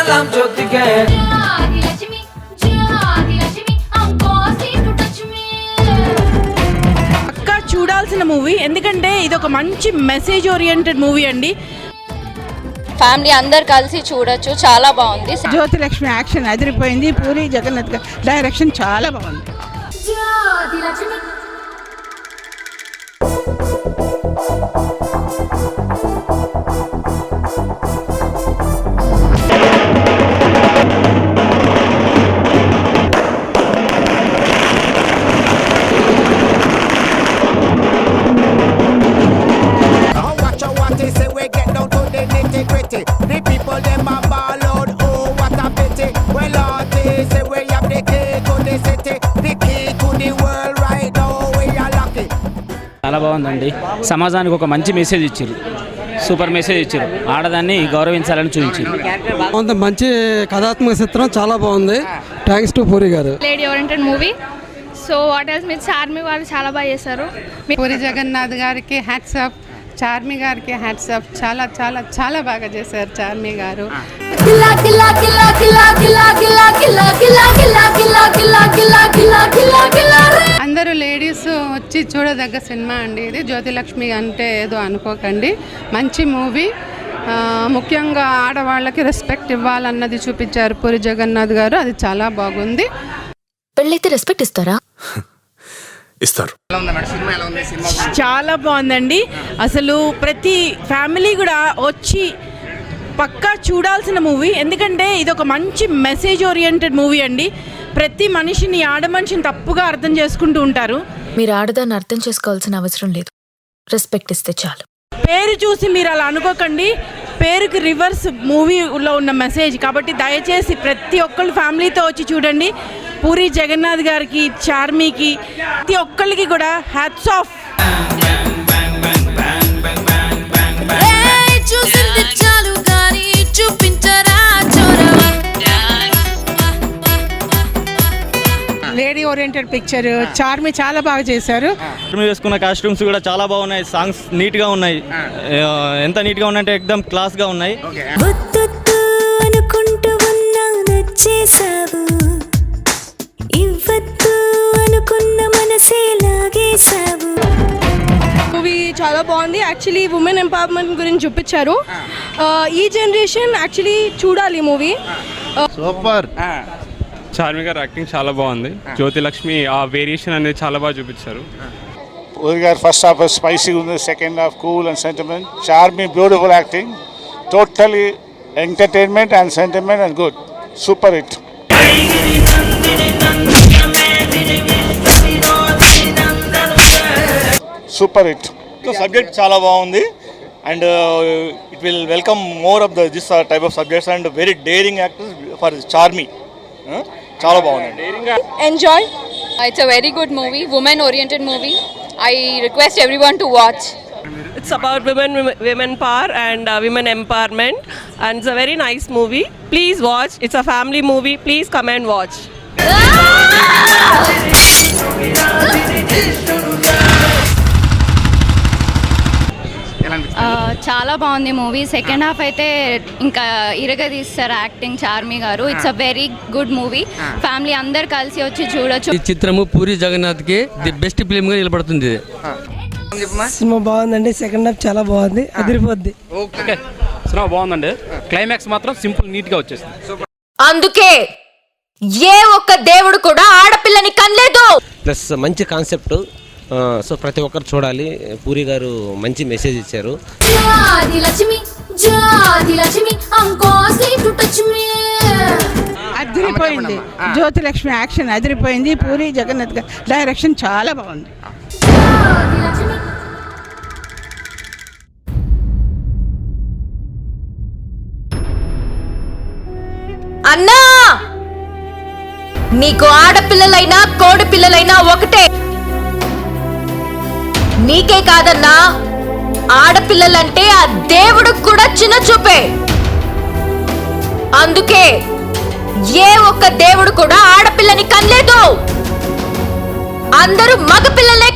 सलाम ज्योति के పక్కా చూడాల్సిన మూవీ, ఎందుకంటే ఇది ఒక మంచి మెసేజ్ ఓరియంటెడ్ మూవీ అండి. ఫ్యామిలీ అందరు కలిసి చూడొచ్చు, చాలా బాగుంది. జ్యోతిలక్ష్మి యాక్షన్ అదిరిపోయింది. పూరి జగన్నాథ్ డైరెక్షన్ చాలా బాగుంది. చాలా బాగుందండి. సమాజానికి ఒక మంచి మెసేజ్ ఇచ్చారు, సూపర్ మెసేజ్ ఇచ్చారు. ఆడదాన్ని గౌరవించాలని చూపించారు. మంచి కథాత్మక చిత్రం, చాలా బాగుంది. థ్యాంక్స్ టు పూరి గారు. Lady oriented movie. So what else మీరు చార్మి వాళ్ళు చాలా బాగా చేశారు. పూరి జగన్నాథ్ గారికి హ్యాట్స్ ఆఫ్, చార్మి గారికి హ్యాట్స్ ఆఫ్. చాలా చాలా చాలా బాగా చేశారు చార్మి గారు. అందరూ లేడీస్ వచ్చి చూడదగ్గ సినిమా అండి ఇది. జ్యోతిలక్ష్మి అంటే ఏదో అనుకోకండి, మంచి మూవీ. ముఖ్యంగా ఆడవాళ్ళకి రెస్పెక్ట్ ఇవ్వాలన్నది చూపించారు పూరి జగన్నాథ్ గారు, అది చాలా బాగుంది. పెళ్ళైతే రెస్పెక్ట్ ఇస్తారా? ఇస్తారు. చాలా బాగుందండి. అసలు ప్రతి ఫ్యామిలీ కూడా వచ్చి పక్కా చూడాల్సిన మూవీ, ఎందుకంటే ఇది ఒక మంచి మెసేజ్ ఓరియంటెడ్ మూవీ అండి. ప్రతి మనిషిని, ఆడ మనిషిని తప్పుగా అర్థం చేసుకుంటూ ఉంటారు. మీరు ఆడదాన్ని అర్థం చేసుకోవాల్సిన అవసరం లేదు, రెస్పెక్ట్ ఇస్తే చాలు. పేరు చూసి మీరు అలా అనుకోకండి, పేరుకి రివర్స్ మూవీలో ఉన్న మెసేజ్. కాబట్టి దయచేసి ప్రతి ఒక్కళ్ళు ఫ్యామిలీతో వచ్చి చూడండి. పూరి జగన్నాథ్ గారికి, చార్మికి, ప్రతి ఒక్కళ్ళకి కూడా hats off. Lady oriented picture. Charmi చాలా బాగా చేశారు. వేసుకున్న కాస్ట్యూమ్స్ కూడా చాలా బాగున్నాయి. సాంగ్స్ నీట్ గా ఉన్నాయి. ఎంత నీట్ గా ఉన్నాయంటే ఎక్దమ్ క్లాస్ గా ఉన్నాయి. మూవీ చాలా బాగుంది. యాక్చువల్లీ ఉమెన్ ఎంపవర్మెంట్ గురించి చూపించారు. ఈ జనరేషన్ యాక్చువల్లీ చూడాలి ఈ మూవీ. సూపర్. చార్మి గారు యాక్టింగ్ చాలా బాగుంది. జ్యోతిలక్ష్మి ఆ వేరియేషన్ అనేది చాలా బాగా చూపించారు. పూరి గారు ఫస్ట్ హాఫ్ స్పైసీ ఉంది, second half cool and sentiment. Charmi beautiful acting, totally entertainment and sentiment and good. Super hit. Super hit. Subject చాలా బాగుంది and it will welcome more of this type of subjects and very daring actors for Charmi. చాలా బాగుంది. Enjoy. It's a very good movie, women oriented movie. I request everyone to watch. It's about women power and women empowerment, and it's a very nice movie. Please watch. It's a family movie. Please come and watch. చాలా బాగుంది movie. Second half అయితే ఇంకా ఇరగదీస్తారు acting Charmi గారు. It's a very good movie. Family అందరు కలిసి వచ్చి చూడొచ్చు. ఈ చిత్రము పూరి జగన్నాథ్ కి ది బెస్ట్ ఫిల్మ్ గా నిలబడుతుంది. సినిమా బాగుందండి. సెకండ్ హాఫ్ చాలా బాగుంది, అదిరిపోద్ది. సినిమా బాగుందండి. క్లైమాక్స్ మాత్రం సింపుల్ నీట్ గా వచ్చేసింది. అందుకే ఏ ఒక్క దేవుడు కూడా ఆడపిల్లని కనలేదు. ప్లస్ మంచి కాన్సెప్ట్, సో ప్రతి ఒక్కరు చూడాలి. పూరి గారు మంచి మెసేజ్ ఇచ్చారు. అదిరిపోయింది. జ్యోతిలక్ష్మి యాక్షన్ అదిరిపోయింది. పూరి జగన్నాథ్ డైరెక్షన్ చాలా బాగుంది. అన్నా, నీకు ఆడపిల్లలైనా కోడి పిల్లలైనా ఒకటే. నీకే కాదన్నా, ఆడపిల్లలంటే ఆ దేవుడు కూడా చిన్న చూపే. అందుకే ఏ ఒక్క దేవుడు కూడా ఆడపిల్లని కనలేదు. అందరూ మగ పిల్లలే